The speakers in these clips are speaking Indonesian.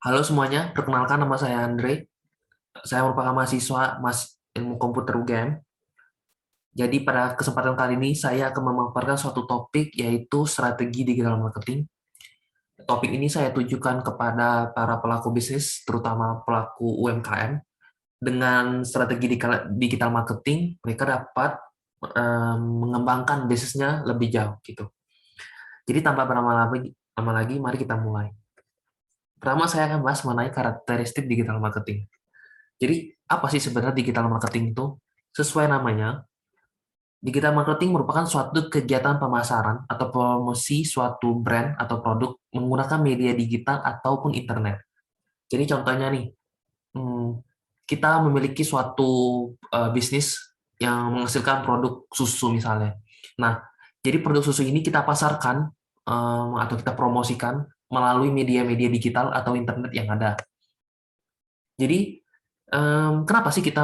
Halo semuanya, perkenalkan nama saya Andre. Saya merupakan mahasiswa Ilmu Komputer UGM. Jadi pada kesempatan kali ini saya akan memaparkan suatu topik yaitu strategi digital marketing. Topik ini saya tujukan kepada para pelaku bisnis, terutama pelaku UMKM. Dengan strategi digital marketing, mereka dapat mengembangkan bisnisnya lebih jauh gitu. Jadi tanpa lama lagi, mari kita mulai. Pertama saya akan bahas mengenai karakteristik digital marketing. Jadi, apa sih sebenarnya digital marketing itu? Sesuai namanya, digital marketing merupakan suatu kegiatan pemasaran atau promosi suatu brand atau produk menggunakan media digital ataupun internet. Jadi contohnya nih, hmm, kita memiliki suatu bisnis yang menghasilkan produk susu misalnya. Nah, jadi produk susu ini kita pasarkan atau kita promosikan melalui media-media digital atau internet yang ada. Jadi kenapa sih kita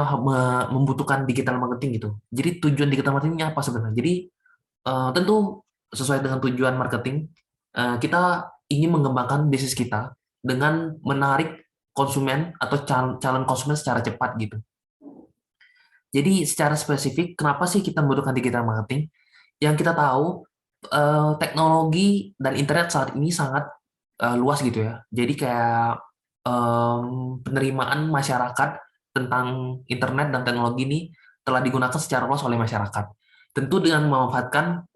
membutuhkan digital marketing gitu? Jadi tujuan digital marketingnya apa sebenarnya? Jadi tentu sesuai dengan tujuan marketing, kita ingin mengembangkan bisnis kita dengan menarik konsumen atau calon konsumen secara cepat gitu. Jadi secara spesifik, kenapa sih kita membutuhkan digital marketing? Yang kita tahu, teknologi dan internet saat ini sangat luas gitu ya. Jadi kayak penerimaan masyarakat tentang internet dan teknologi ini telah digunakan secara luas oleh masyarakat. Tentu dengan memanfaatkan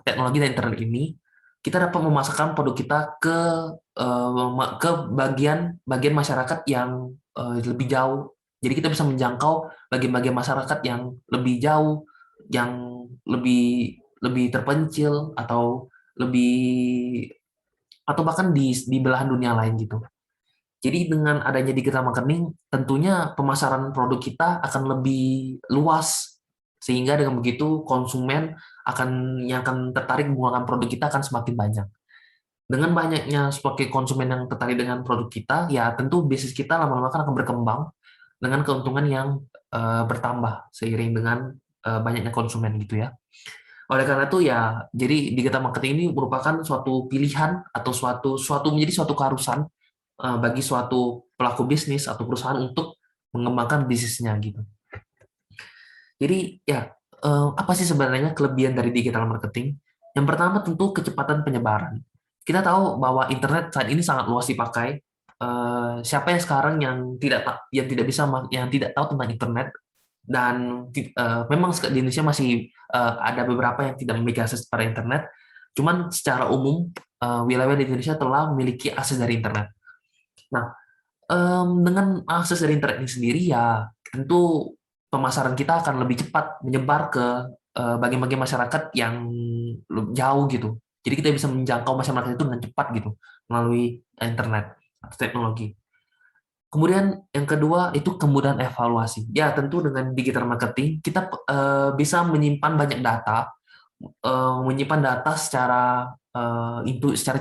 teknologi dan internet ini, kita dapat memasarkan produk kita ke bagian masyarakat yang lebih jauh. Jadi kita bisa menjangkau bagian-bagian masyarakat yang lebih jauh, yang lebih lebih terpencil lebih atau bahkan di belahan dunia lain gitu. Jadi dengan adanya digital marketing, tentunya pemasaran produk kita akan lebih luas, sehingga dengan begitu konsumen yang akan tertarik menggunakan produk kita akan semakin banyak. Dengan banyaknya sebagai konsumen yang tertarik dengan produk kita, ya tentu bisnis kita lama-lama akan berkembang dengan keuntungan yang bertambah seiring dengan banyaknya konsumen gitu ya. Oleh karena itu ya, jadi digital marketing ini merupakan suatu pilihan atau menjadi suatu keharusan bagi suatu pelaku bisnis atau perusahaan untuk mengembangkan bisnisnya gitu. Jadi ya, apa sih sebenarnya kelebihan dari digital marketing? Yang pertama tentu kecepatan penyebaran. Kita tahu bahwa internet saat ini sangat luas dipakai. Siapa yang sekarang yang tidak bisa yang tidak tahu tentang internet dan memang di Indonesia masih ada beberapa yang tidak memiliki akses pada internet. Cuman secara umum wilayah di Indonesia telah memiliki akses dari internet. Nah, dengan akses dari internet ini sendiri ya tentu pemasaran kita akan lebih cepat menyebar ke bagian-bagian masyarakat yang jauh gitu. Jadi kita bisa menjangkau masyarakat itu dengan cepat gitu melalui internet atau teknologi. Kemudian yang kedua itu kemudahan evaluasi. Ya tentu dengan digital marketing kita bisa menyimpan banyak data, menyimpan data secara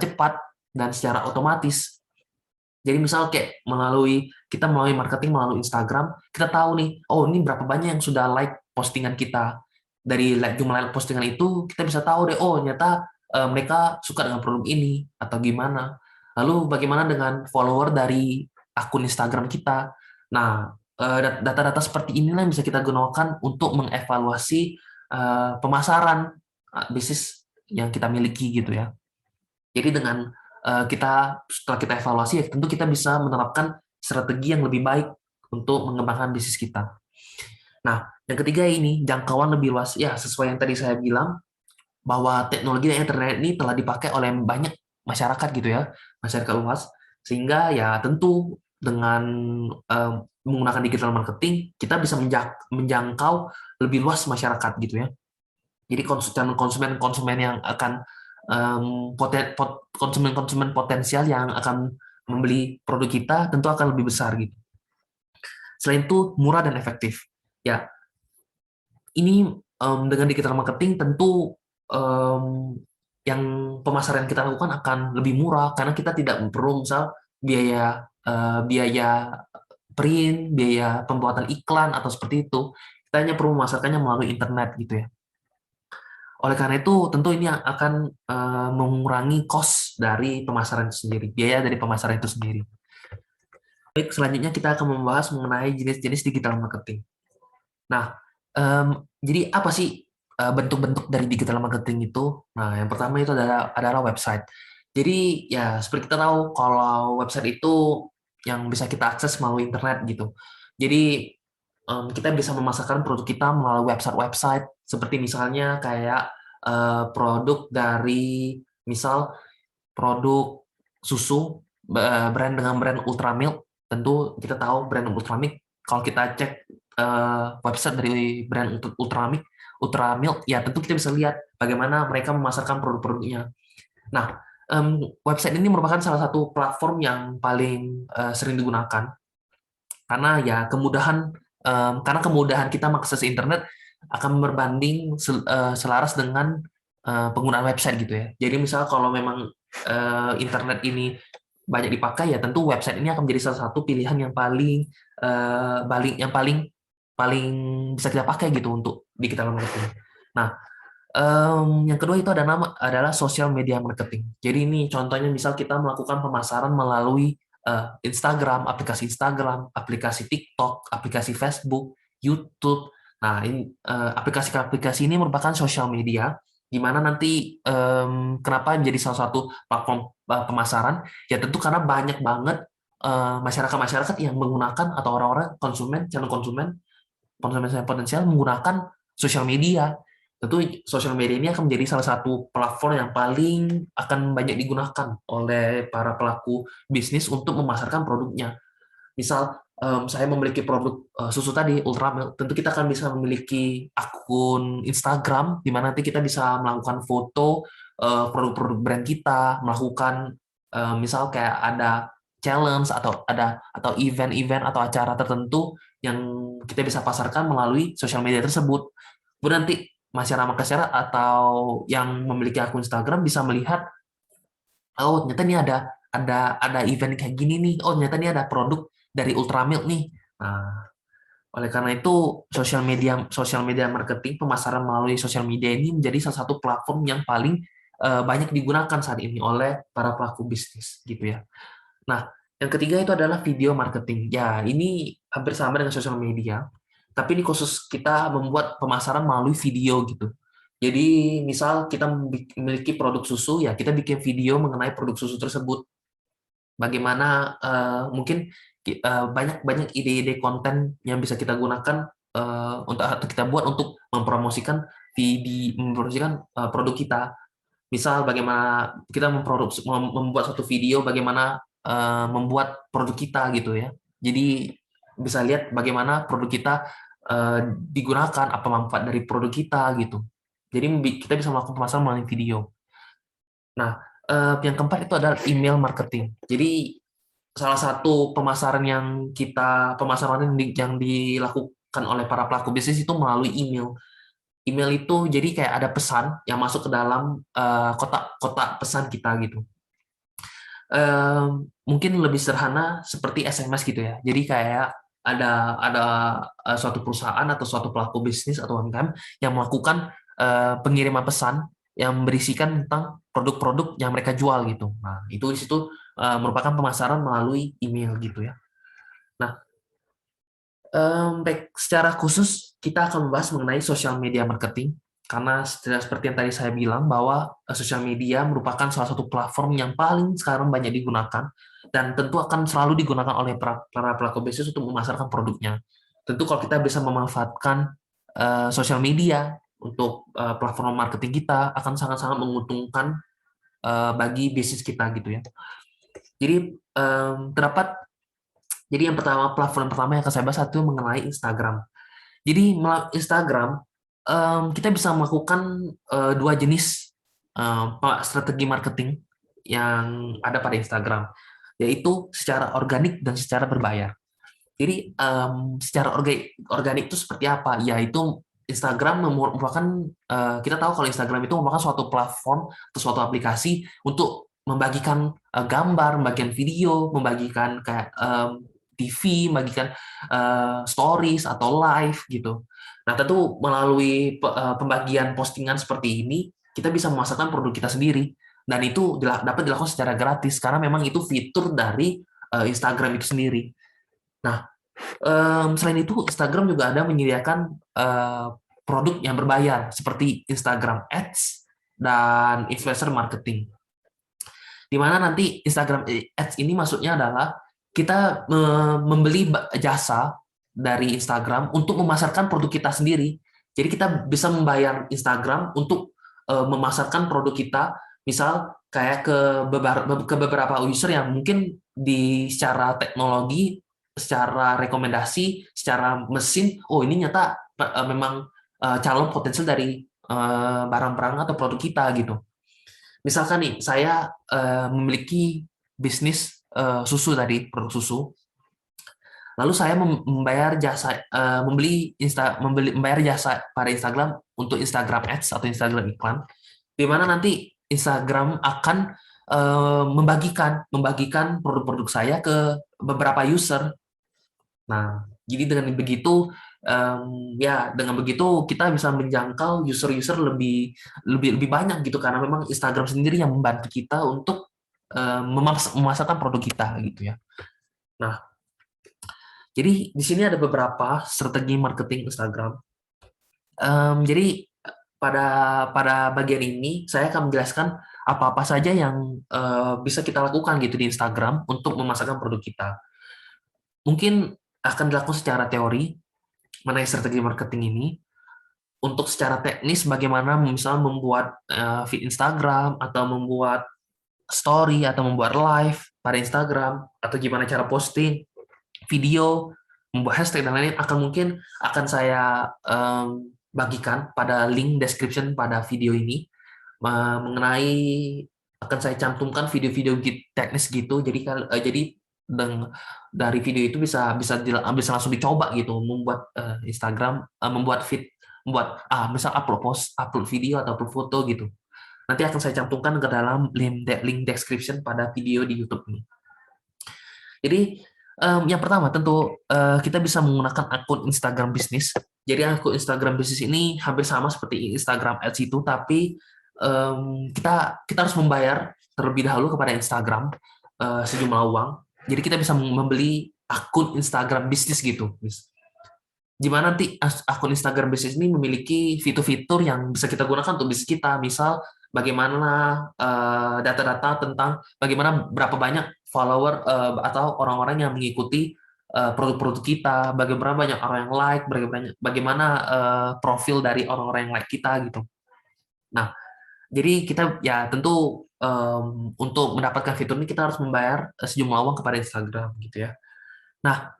cepat dan secara otomatis. Jadi misal kayak kita melalui marketing melalui Instagram, kita tahu nih, oh ini berapa banyak yang sudah like postingan kita. Dari jumlah like postingan itu, kita bisa tahu deh, oh ternyata mereka suka dengan produk ini, atau gimana. Lalu bagaimana dengan follower dari akun Instagram kita. Nah, data-data seperti inilah yang bisa kita gunakan untuk mengevaluasi pemasaran bisnis yang kita miliki gitu ya. Jadi dengan setelah kita evaluasi, ya tentu kita bisa menerapkan strategi yang lebih baik untuk mengembangkan bisnis kita. Nah, yang ketiga ini jangkauan lebih luas. Ya, sesuai yang tadi saya bilang bahwa teknologi dan internet ini telah dipakai oleh banyak masyarakat gitu ya, masyarakat luas. Sehingga ya tentu dengan menggunakan digital marketing, kita bisa menjangkau lebih luas masyarakat gitu ya. Jadi konsumen-konsumen yang akan konsumen-konsumen potensial yang akan membeli produk kita tentu akan lebih besar gitu. Selain itu murah dan efektif. Ya, ini dengan digital marketing tentu yang pemasaran kita lakukan akan lebih murah karena kita tidak perlu misal biaya print, biaya pembuatan iklan atau seperti itu. Kita hanya perlu memasarkannya melalui internet gitu ya. Oleh karena itu, tentu ini akan mengurangi cost dari pemasaran itu sendiri, biaya dari pemasaran itu sendiri. Baik, selanjutnya kita akan membahas mengenai jenis-jenis digital marketing. Nah, jadi apa sih bentuk-bentuk dari digital marketing itu? Nah, yang pertama itu adalah website. Jadi ya seperti kita tahu kalau website itu yang bisa kita akses melalui internet gitu. Jadi kita bisa memasarkan produk kita melalui website-website seperti misalnya kayak produk dari misal produk susu brand dengan brand Ultramilk. Tentu kita tahu brand Ultramilk, kalau kita cek website dari brand Ultramilk, ya tentu kita bisa lihat bagaimana mereka memasarkan produk-produknya. Nah, website ini merupakan salah satu platform yang paling sering digunakan karena ya karena kemudahan kita mengakses internet akan berbanding selaras dengan penggunaan website gitu ya. Jadi misal kalau memang internet ini banyak dipakai, ya tentu website ini akan menjadi salah satu pilihan yang paling paling bisa kita pakai gitu untuk digital marketing. Nah, yang kedua itu adalah social media marketing. Jadi ini contohnya misal kita melakukan pemasaran melalui Instagram, aplikasi TikTok, aplikasi Facebook, YouTube. Nah, ini aplikasi-aplikasi ini merupakan social media di mana nanti kenapa menjadi salah satu platform pemasaran? Ya tentu karena banyak banget masyarakat-masyarakat yang menggunakan atau orang-orang calon konsumen konsumen yang potensial menggunakan sosial media. Tentu sosial media ini akan menjadi salah satu platform yang paling akan banyak digunakan oleh para pelaku bisnis untuk memasarkan produknya. Misal saya memiliki produk susu tadi Ultramilk, tentu kita akan bisa memiliki akun Instagram di mana nanti kita bisa melakukan foto produk-produk brand kita, melakukan misal kayak ada challenge atau event-event atau acara tertentu yang kita bisa pasarkan melalui sosial media tersebut. Kemudian nanti masyarakat-masyarakat atau yang memiliki akun Instagram bisa melihat, oh ternyata ini ada event kayak gini nih, oh ternyata ini ada produk dari Ultramilk nih. Nah, oleh karena itu sosial media marketing, pemasaran melalui sosial media ini menjadi salah satu platform yang paling banyak digunakan saat ini oleh para pelaku bisnis gitu ya. Nah, yang ketiga itu adalah video marketing. Ya, ini hampir sama dengan sosial media, tapi ini khusus kita membuat pemasaran melalui video gitu. Jadi, misal kita memiliki produk susu, ya kita bikin video mengenai produk susu tersebut. Bagaimana mungkin banyak ide-ide konten yang bisa kita gunakan untuk atau kita buat untuk mempromosikan produk kita. Misal bagaimana kita membuat satu video bagaimana membuat produk kita gitu ya. Jadi bisa lihat bagaimana produk kita digunakan, apa manfaat dari produk kita gitu. Jadi kita bisa melakukan pemasaran melalui video. Nah, yang keempat itu adalah email marketing. Jadi salah satu pemasaran yang dilakukan oleh para pelaku bisnis itu melalui email. Email itu jadi kayak ada pesan yang masuk ke dalam kotak pesan kita gitu. Mungkin lebih sederhana seperti SMS gitu ya. Jadi kayak ada suatu perusahaan atau suatu pelaku bisnis atau UMKM yang melakukan pengiriman pesan yang berisikan tentang produk-produk yang mereka jual gitu. Nah, itu di situ merupakan pemasaran melalui email gitu ya. Nah, baik, secara khusus kita akan membahas mengenai social media marketing karena seperti yang tadi saya bilang bahwa sosial media merupakan salah satu platform yang paling sekarang banyak digunakan dan tentu akan selalu digunakan oleh para pelaku bisnis untuk memasarkan produknya. Tentu kalau kita bisa memanfaatkan sosial media untuk platform marketing kita akan sangat-sangat menguntungkan bagi bisnis kita gitu ya. Jadi terdapat jadi yang pertama platform pertama yang akan saya bahas itu mengenai Instagram. Jadi melalui Instagram kita bisa melakukan dua jenis strategi marketing yang ada pada Instagram, yaitu secara organik dan secara berbayar. Jadi secara organik itu seperti apa? Yaitu Instagram merupakan kita tahu kalau Instagram itu merupakan suatu platform atau suatu aplikasi untuk membagikan gambar, membagikan video, membagikan kayak TV, membagikan stories atau live gitu. Nah, tentu melalui pembagian postingan seperti ini, kita bisa memasarkan produk kita sendiri dan itu dapat dilakukan secara gratis karena memang itu fitur dari Instagram itu sendiri. Nah, selain itu Instagram juga ada menyediakan produk yang berbayar seperti Instagram Ads dan influencer marketing. Di mana nanti Instagram Ads ini maksudnya adalah kita membeli jasa dari Instagram untuk memasarkan produk kita sendiri. Jadi kita bisa membayar Instagram untuk memasarkan produk kita, misal kayak ke beberapa user yang mungkin di secara teknologi, secara rekomendasi, secara mesin, oh ini nyata memang calon potensial dari barang-barang atau produk kita gitu. Misalkan nih, saya memiliki bisnis susu tadi, produk susu. Lalu saya membayar jasa, membayar jasa pada Instagram untuk Instagram Ads atau Instagram iklan, di mana nanti Instagram akan membagikan produk-produk saya ke beberapa user. Nah, jadi dengan begitu, ya dengan begitu kita bisa menjangkau user-user lebih lebih lebih banyak gitu karena memang Instagram sendiri yang membantu kita untuk memasarkan produk kita gitu ya. Nah, jadi di sini ada beberapa strategi marketing Instagram. Jadi pada pada bagian ini saya akan menjelaskan apa-apa saja yang bisa kita lakukan gitu di Instagram untuk memasarkan produk kita. Mungkin akan dilakukan secara teori mengenai strategi marketing ini. Untuk secara teknis bagaimana misalnya membuat feed Instagram atau membuat story atau membuat live pada Instagram atau gimana cara posting video, membuat hashtag dan lain-lain akan mungkin akan saya bagikan pada link description pada video ini mengenai akan saya cantumkan video-video teknis gitu jadi dari video itu bisa langsung dicoba gitu membuat Instagram membuat feed membuat misal upload video atau upload foto gitu nanti akan saya cantumkan ke dalam link description pada video di YouTube ini. Jadi yang pertama tentu kita bisa menggunakan akun Instagram bisnis. Jadi akun Instagram bisnis ini hampir sama seperti Instagram Ads itu, tapi kita harus membayar terlebih dahulu kepada Instagram sejumlah uang. Jadi kita bisa membeli akun Instagram bisnis gitu. Di mana nanti akun Instagram bisnis ini memiliki fitur-fitur yang bisa kita gunakan untuk bisnis kita. Misal bagaimana data-data tentang bagaimana berapa banyak follower atau orang-orang yang mengikuti produk-produk kita, bagaimana banyak orang yang like, bagaimana profil dari orang-orang yang like kita gitu. Nah, jadi kita ya tentu untuk mendapatkan fitur ini kita harus membayar sejumlah uang kepada Instagram gitu ya. Nah,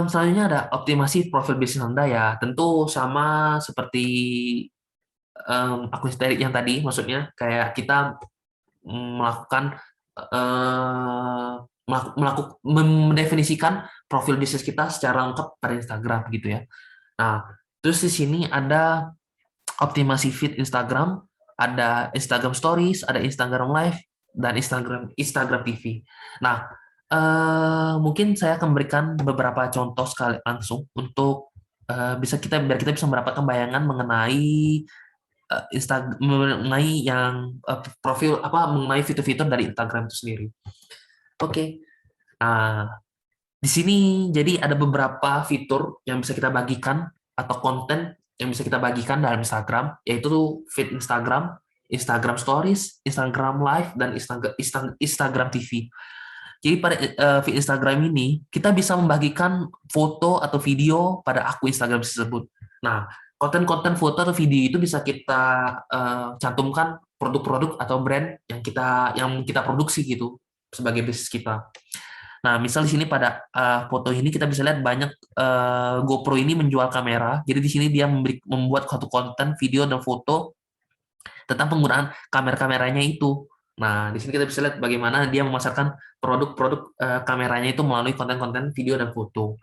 selanjutnya ada optimasi profil bisnis Anda ya. Tentu sama seperti akun yang tadi, maksudnya kayak kita melakukan mendefinisikan profil bisnis kita secara lengkap pada Instagram gitu ya. Nah, terus di sini ada optimasi feed Instagram, ada Instagram Stories, ada Instagram Live, dan Instagram TV. Nah, mungkin saya akan memberikan beberapa contoh sekali langsung untuk biar kita bisa mendapatkan bayangan mengenai mengenai yang profil apa mengenai fitur-fitur dari Instagram itu sendiri. Oke. Nah, di sini jadi ada beberapa fitur yang bisa kita bagikan atau konten yang bisa kita bagikan dalam Instagram, yaitu feed Instagram, Instagram Stories, Instagram Live, dan Instagram TV. Jadi pada feed Instagram ini, kita bisa membagikan foto atau video pada akun Instagram tersebut. Nah, konten-konten foto atau video itu bisa kita cantumkan produk-produk atau brand yang kita produksi gitu sebagai bisnis kita. Nah, misal di sini pada foto ini kita bisa lihat banyak GoPro ini menjual kamera. Jadi di sini dia membuat satu konten video dan foto tentang penggunaan kamera-kameranya itu. Nah, di sini kita bisa lihat bagaimana dia memasarkan produk-produk kameranya itu melalui konten-konten video dan foto.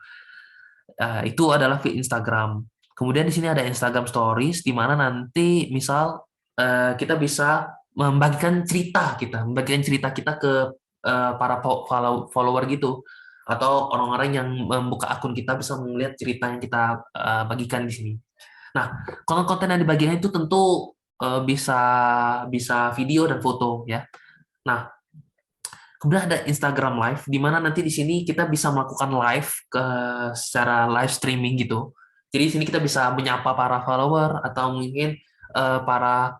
Itu adalah feed Instagram. Kemudian di sini ada Instagram Stories, di mana nanti misal kita bisa membagikan cerita kita ke para follower gitu, atau orang-orang yang membuka akun kita bisa melihat cerita yang kita bagikan di sini. Nah, konten-konten yang dibagikan itu tentu bisa bisa video dan foto ya. Nah, Kemudian ada Instagram Live, di mana nanti di sini kita bisa melakukan live secara live streaming gitu. Jadi di sini kita bisa menyapa para follower atau mungkin para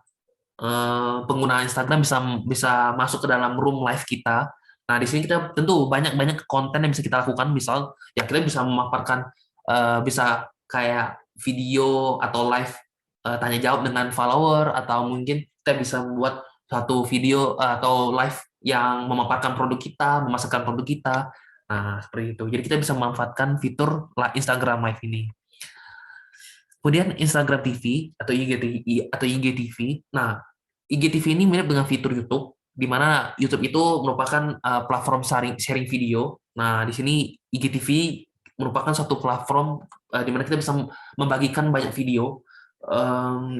pengguna Instagram bisa bisa masuk ke dalam room live kita. Nah, di sini kita tentu banyak-banyak konten yang bisa kita lakukan. Misal, ya kita bisa memaparkan, bisa kayak video atau live tanya jawab dengan follower, atau mungkin kita bisa membuat satu video atau live yang memaparkan produk kita, memasarkan produk kita. Nah, seperti itu. Jadi kita bisa memanfaatkan fitur Instagram Live ini. Kemudian Instagram TV atau IGTV. Nah, IGTV ini mirip dengan fitur YouTube, di mana YouTube itu merupakan platform sharing video. Nah, di sini IGTV merupakan satu platform di mana kita bisa membagikan banyak video.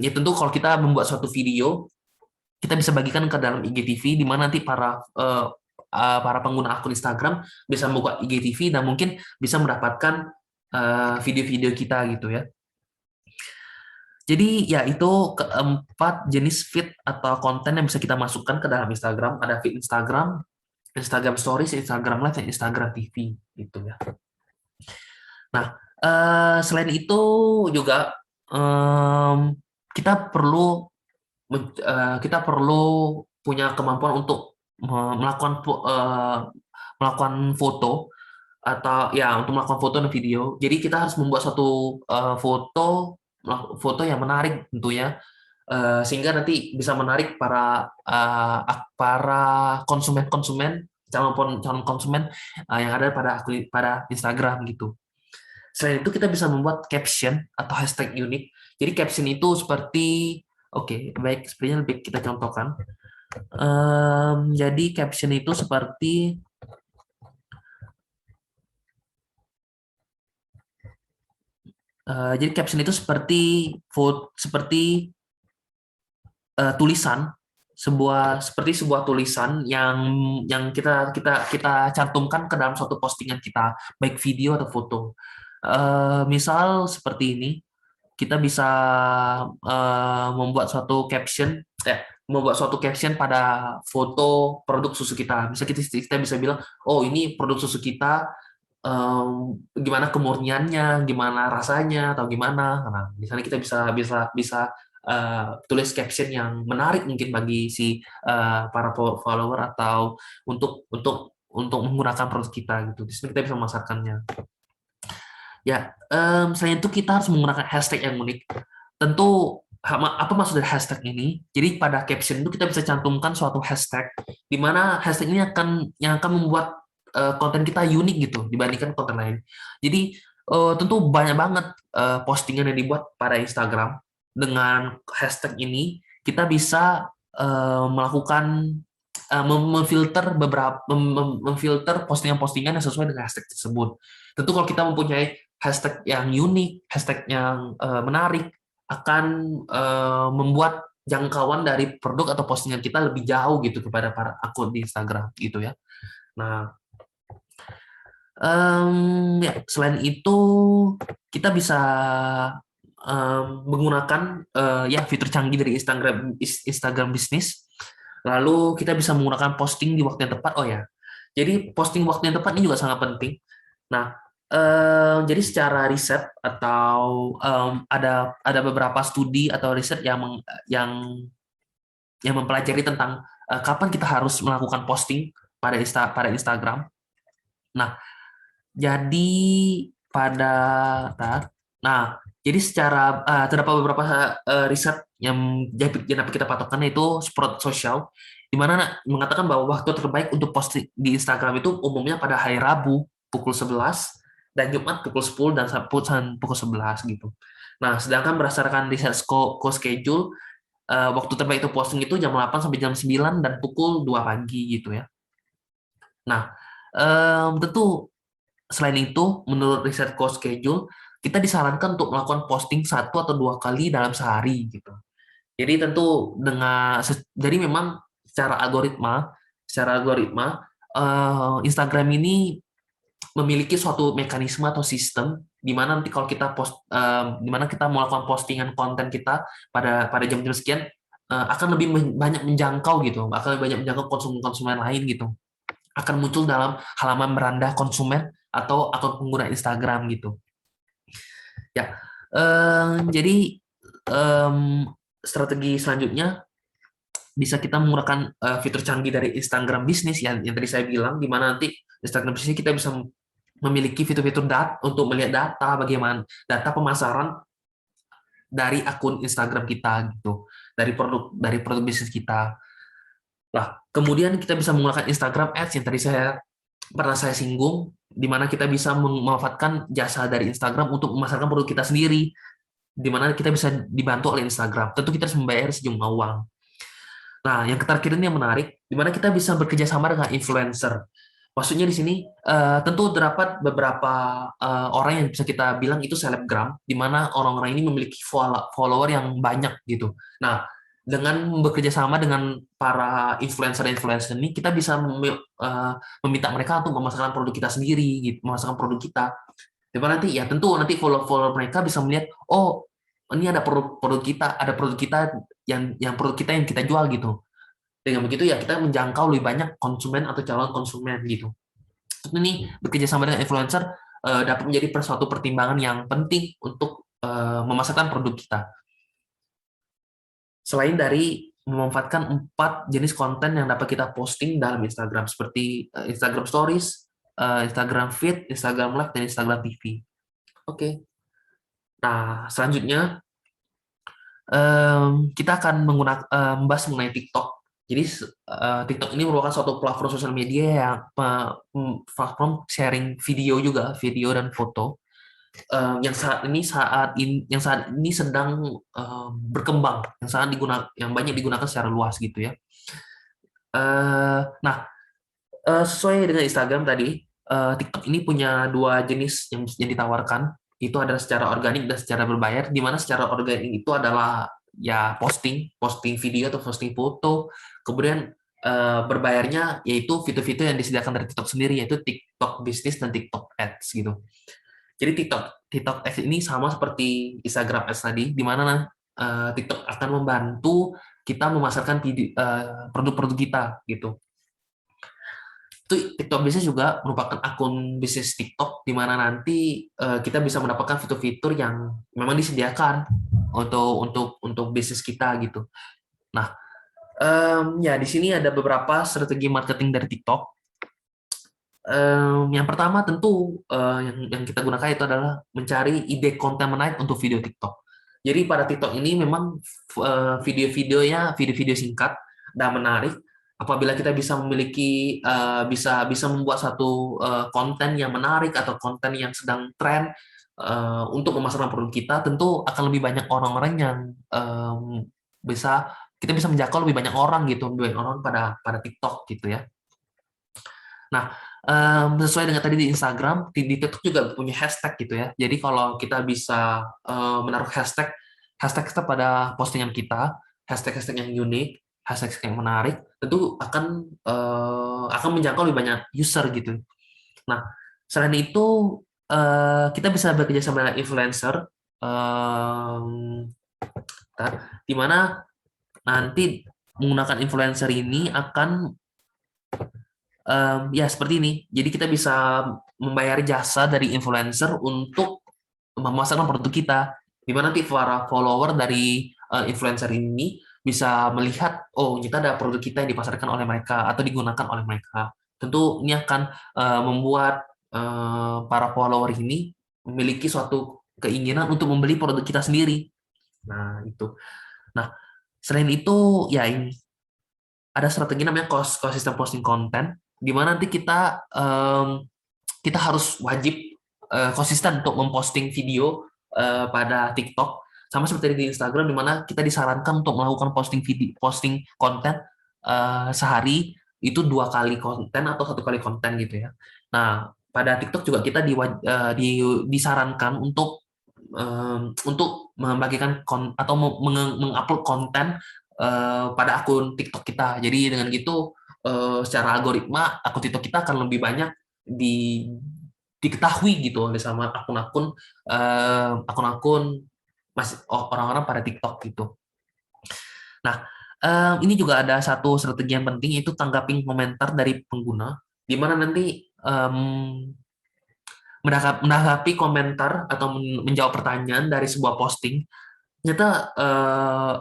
Ya tentu kalau kita membuat suatu video, kita bisa bagikan ke dalam IGTV, di mana nanti para pengguna akun Instagram bisa membuka IGTV dan mungkin bisa mendapatkan video-video kita gitu ya. Jadi ya itu keempat jenis feed atau konten yang bisa kita masukkan ke dalam Instagram. Ada feed Instagram, Instagram Stories, Instagram Live, dan Instagram TV gitu ya. Nah, selain itu juga kita perlu kita perlu punya kemampuan untuk melakukan foto, atau ya untuk melakukan foto dan video. Jadi kita harus membuat suatu foto yang menarik tentunya, sehingga nanti bisa menarik para konsumen-konsumen, calon konsumen yang ada pada Instagram gitu. Selain itu kita bisa membuat caption atau hashtag unik. Jadi caption itu seperti, oke, baik, sepertinya lebih kita contohkan. Jadi caption itu seperti jadi caption itu seperti tulisan, seperti sebuah tulisan yang kita cantumkan ke dalam suatu postingan kita, baik video atau foto. Misal seperti ini, kita bisa membuat suatu caption, membuat suatu caption pada foto produk susu kita. Bisa kita bisa bilang, oh ini produk susu kita, gimana kemurniannya, gimana rasanya, atau gimana. Nah, di sana kita bisa bisa bisa tulis caption yang menarik mungkin bagi si para follower, atau untuk menggunakan produk kita gitu. Di sini kita bisa memasarkannya. Ya, selain itu kita harus menggunakan hashtag yang unik. Tentu apa maksud dari hashtag ini? Jadi pada caption itu kita bisa cantumkan suatu hashtag, di mana hashtag ini akan membuat konten kita unik gitu dibandingkan konten lain. Jadi tentu banyak banget postingan yang dibuat pada Instagram dengan hashtag ini. Kita bisa melakukan memfilter postingan-postingan yang sesuai dengan hashtag tersebut. Tentu kalau kita mempunyai hashtag yang unik, hashtag yang menarik, akan membuat jangkauan dari produk atau postingan kita lebih jauh gitu kepada para akun di Instagram gitu ya. Nah, ya selain itu kita bisa menggunakan ya fitur canggih dari Instagram Business. Lalu kita bisa menggunakan posting di waktu yang tepat. Oh ya, jadi posting waktu yang tepat ini juga sangat penting. Nah, jadi secara riset atau ada beberapa studi atau riset yang mempelajari tentang kapan kita harus melakukan posting pada Instagram. Nah, jadi pada nah, jadi secara terdapat beberapa riset yang dapat kita patokkan, yaitu Sprout Social, di mana mengatakan bahwa waktu terbaik untuk posting di Instagram itu umumnya pada hari Rabu pukul 11, dan Jumat pukul 10, dan Sabtu pukul 11 gitu. Nah, sedangkan berdasarkan riset co-schedule, waktu terbaik itu posting itu jam 8 sampai jam 9 dan pukul 2 pagi gitu ya. Nah, tentu selain itu, menurut riset co-schedule, kita disarankan untuk melakukan posting 1 atau 2 kali dalam sehari gitu. Jadi tentu jadi memang secara algoritma Instagram ini memiliki suatu mekanisme atau sistem di mana nanti kalau di mana kita melakukan postingan konten kita pada jam-jam sekian, akan lebih banyak menjangkau gitu, akan lebih banyak menjangkau konsumen lain gitu. akan muncul dalam halaman beranda konsumen atau akun pengguna Instagram gitu. Ya, jadi em, strategi selanjutnya bisa kita menggunakan fitur canggih dari Instagram bisnis yang tadi saya bilang, di mana nanti Instagram bisnis kita bisa memiliki fitur-fitur data untuk melihat data bagaimana data pemasaran dari akun Instagram kita gitu, dari produk bisnis kita. Lah, kemudian kita bisa menggunakan Instagram Ads yang tadi pernah saya singgung, di mana kita bisa memanfaatkan jasa dari Instagram untuk memasarkan produk kita sendiri, di mana kita bisa dibantu oleh Instagram. Tentu kita harus membayar sejumlah uang. Nah, yang terakhir ini yang menarik, di mana kita bisa bekerja sama dengan influencer. Maksudnya di sini tentu terdapat beberapa orang yang bisa kita bilang itu selebgram, di mana orang-orang ini memiliki follower yang banyak gitu. Nah, dengan bekerja sama dengan para influencer-influencer ini, kita bisa meminta mereka untuk memasarkan produk kita sendiri, gitu, memasarkan produk kita. Di mana nanti ya tentu nanti follower mereka bisa melihat, oh ini ada produk kita, ada produk kita yang produk kita yang kita jual gitu. Dengan begitu ya kita menjangkau lebih banyak konsumen atau calon konsumen gitu. Ini bekerja sama dengan influencer dapat menjadi suatu pertimbangan yang penting untuk memasarkan produk kita. Selain dari memanfaatkan 4 jenis konten yang dapat kita posting dalam Instagram seperti Instagram Stories, Instagram Feed, Instagram Live, dan Instagram TV. Oke. Nah, selanjutnya kita akan membahas mengenai TikTok. Jadi TikTok ini merupakan suatu platform sosial media yang platform sharing video juga, video dan foto yang saat ini sedang berkembang, yang banyak digunakan secara luas gitu ya. Nah, sesuai dengan Instagram tadi, TikTok ini punya 2 jenis yang ditawarkan. Itu adalah secara organik dan secara berbayar, di mana secara organik itu adalah ya posting video atau posting foto. Kemudian berbayarnya yaitu fitur-fitur yang disediakan dari TikTok sendiri, yaitu TikTok Business dan TikTok Ads gitu. Jadi TikTok Ads ini sama seperti Instagram Ads tadi, di mana TikTok akan membantu kita memasarkan produk-produk kita gitu. Itu TikTok Business juga merupakan akun bisnis TikTok di mana nanti kita bisa mendapatkan fitur-fitur yang memang disediakan untuk bisnis kita gitu. Nah, ya di sini ada beberapa strategi marketing dari TikTok. Yang pertama tentu yang kita gunakan itu adalah mencari ide konten menarik untuk video TikTok. Jadi pada TikTok ini memang video-videonya video-video singkat dan menarik. Apabila kita bisa memiliki bisa membuat satu konten yang menarik atau konten yang sedang tren untuk memasarkan produk kita, tentu akan lebih banyak orang-orang yang kita bisa menjangkau lebih banyak orang gitu, lebih banyak orang pada TikTok gitu ya. Nah, sesuai dengan tadi di Instagram, di TikTok juga punya hashtag gitu ya. Jadi kalau kita bisa menaruh hashtag kita pada postingan kita, hashtag-hashtag yang unik, hashtag yang menarik, tentu akan menjangkau lebih banyak user gitu. Nah, selain itu kita bisa bekerja sama dengan influencer, di mana nanti menggunakan influencer ini akan ya seperti ini. Jadi kita bisa membayar jasa dari influencer untuk memasarkan produk kita. Di mana nanti para follower dari influencer ini bisa melihat, oh kita ada produk kita yang dipasarkan oleh mereka atau digunakan oleh mereka. Tentu ini akan membuat para follower ini memiliki suatu keinginan untuk membeli produk kita sendiri. Nah itu. Nah selain itu ya ini ada strategi namanya konsisten posting konten, di mana nanti kita harus wajib konsisten untuk memposting video pada TikTok, sama seperti di Instagram, di mana kita disarankan untuk melakukan posting konten sehari itu 2 kali konten atau 1 kali konten gitu ya. Nah pada TikTok juga kita disarankan untuk membagikan atau mengupload konten pada akun TikTok kita. Jadi dengan gitu secara algoritma akun TikTok kita akan lebih banyak diketahui gitu oleh sama akun-akun masih orang-orang pada TikTok gitu. Nah, ini juga ada satu strategi yang penting, yaitu tanggapin komentar dari pengguna. di mana nanti menanggapi komentar atau menjawab pertanyaan dari sebuah posting ternyata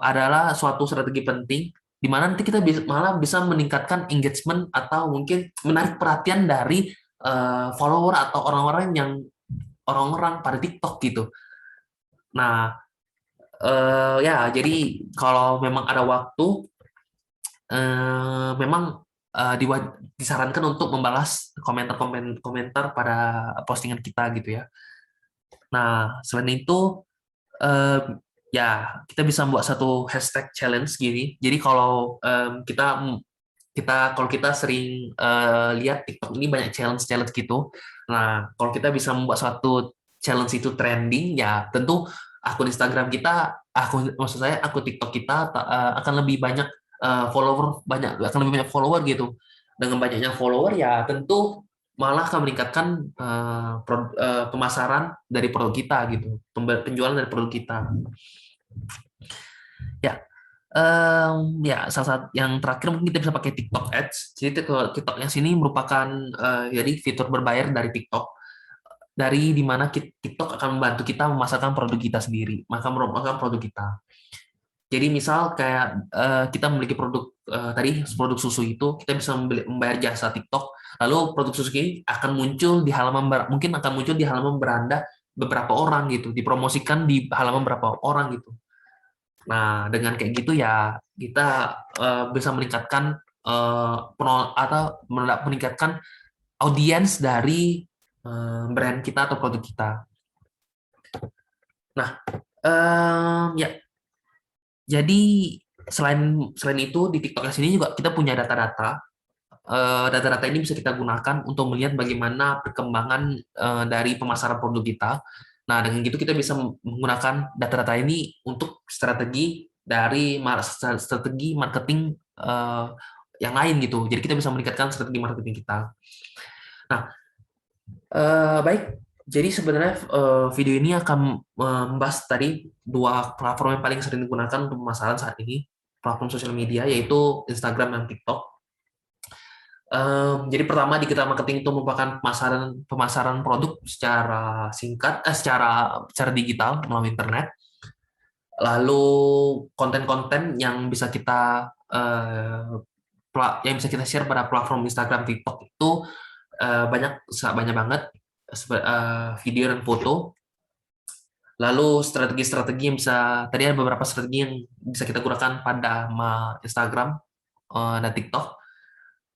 adalah suatu strategi penting di mana nanti kita malah bisa meningkatkan engagement atau mungkin menarik perhatian dari follower atau orang-orang pada TikTok gitu. Nah, ya jadi kalau memang ada waktu, memang disarankan untuk membalas komentar pada postingan kita gitu ya. Nah, selain itu eh, ya kita bisa buat satu hashtag challenge gini. Jadi kalau kita kita kalau kita sering lihat TikTok ini banyak challenge-challenge gitu. Nah, kalau kita bisa membuat suatu challenge itu trending, ya tentu akun Instagram kita, maksud saya akun TikTok kita akan lebih banyak akan lebih banyak follower gitu. Dengan banyaknya follower ya tentu malah akan meningkatkan pemasaran dari produk kita gitu, penjualan dari produk kita. Ya, ya, salah satu yang terakhir mungkin kita bisa pakai TikTok Ads. Jadi TikTok Ads ini merupakan jadi fitur berbayar dari TikTok, dari di mana TikTok akan membantu kita memasarkan produk kita sendiri, maka merupakan produk kita. Jadi misal kayak kita memiliki produk tadi produk susu itu, kita bisa membayar jasa TikTok, lalu produk susu ini akan muncul di halaman mungkin akan muncul di halaman beranda beberapa orang gitu, dipromosikan di halaman beberapa orang gitu. Nah, dengan kayak gitu ya kita bisa meningkatkan atau meningkatkan audiens dari brand kita atau produk kita. Nah, ya jadi selain itu di TikTok sini juga kita punya data-data. Data-data ini bisa kita gunakan untuk melihat bagaimana perkembangan dari pemasaran produk kita. Nah, dengan gitu kita bisa menggunakan data-data ini untuk strategi marketing eh, yang lain gitu. Jadi kita bisa meningkatkan strategi marketing kita. Nah, baik. Jadi sebenarnya video ini akan membahas tadi dua platform yang paling sering digunakan untuk pemasaran saat ini, platform sosial media yaitu Instagram dan TikTok. Jadi pertama digital marketing itu merupakan pemasaran pemasaran produk secara singkat, secara digital melalui internet. Lalu konten-konten yang bisa kita share pada platform Instagram, TikTok itu banyak banget video dan foto. Lalu strategi-strategi yang bisa tadi ada beberapa strategi yang bisa kita gunakan pada Instagram dan TikTok.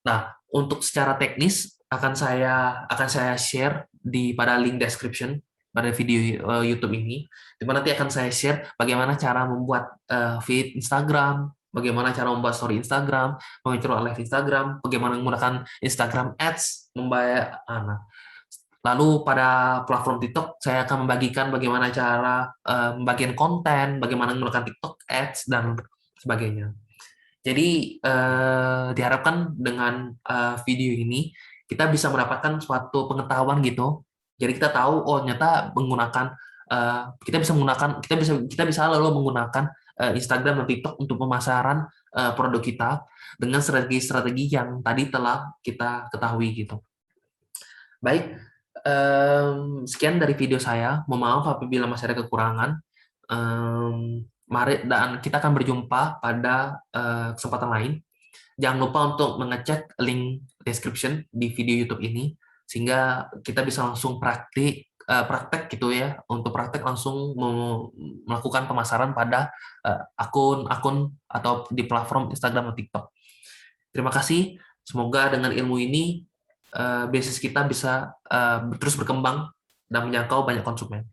Nah, untuk secara teknis akan saya share pada link description pada video YouTube ini, di mana nanti akan saya share bagaimana cara membuat feed Instagram, bagaimana cara membuat story Instagram, mengecil live Instagram, bagaimana menggunakan Instagram Ads, membayar anak. Lalu pada platform TikTok, saya akan membagikan bagaimana cara membagikan konten, bagaimana menggunakan TikTok Ads, dan sebagainya. Jadi diharapkan dengan video ini kita bisa mendapatkan suatu pengetahuan gitu. Jadi kita tahu oh ternyata kita bisa lalu menggunakan Instagram dan TikTok untuk pemasaran produk kita dengan strategi-strategi yang tadi telah kita ketahui gitu. Baik, sekian dari video saya. Mohon maaf apabila masih ada kekurangan. Mari dan kita akan berjumpa pada kesempatan lain. Jangan lupa untuk mengecek link description di video YouTube ini sehingga kita bisa langsung praktek gitu ya, untuk praktek langsung melakukan pemasaran pada akun-akun atau di platform Instagram atau TikTok. Terima kasih. Semoga dengan ilmu ini bisnis kita bisa terus berkembang dan menjangkau banyak konsumen.